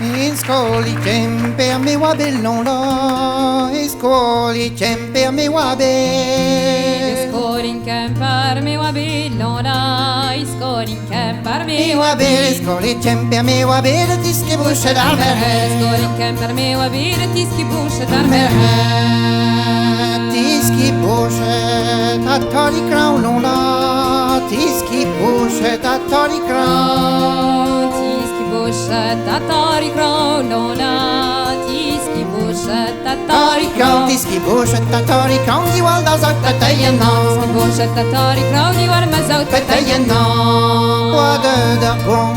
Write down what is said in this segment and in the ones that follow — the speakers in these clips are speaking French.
Iscoli tempe a me wa bellon la, iscoli tempe a me wa be. Iscolin campar me wa billona, iscolin campar me wa Me wa be, iscoli tempe a me wa be, tiski bushe dar mer. Iscolin campar me wa bir tiski bushe dar mer. Tiski bushe tatari crown la, tiski bushe tatari crown. Tiski bushe tatari kronona, tiski bushe tatari kron. Tiski bushe tatari crown, di wal da zak tatayena. Tiski bushe tatari kron, di war mazout Tatayena, poide de gong,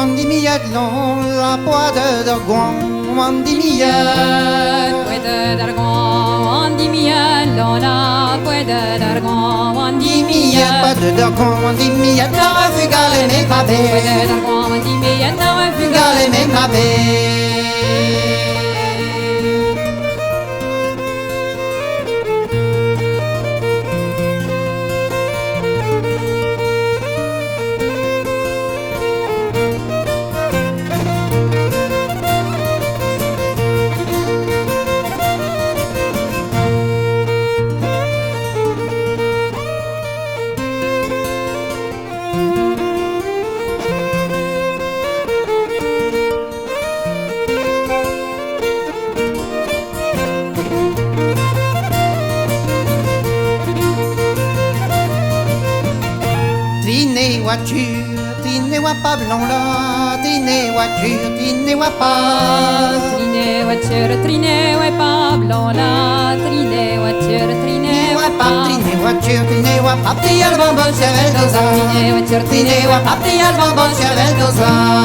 on dit miadlon, la poide de gong, on dit miad. Puede dar gon, on dit miellona, puede dar gon, on dit miel. Poide de gong, on dit miad, na wa fugale me ma be. Puede dar gon, on dit miel, na wa Fugale me ma be. Trine voiture, trine wa pas blanc là, trine voiture, trine wa pas. Trine voiture, trine ouais pas blona, trine voiture, trine ouais pas. Trine voiture, trine wa pas, petit album bon chevel d'osa. Trine voiture, Trine wa pas, petit album bon chevel d'osa.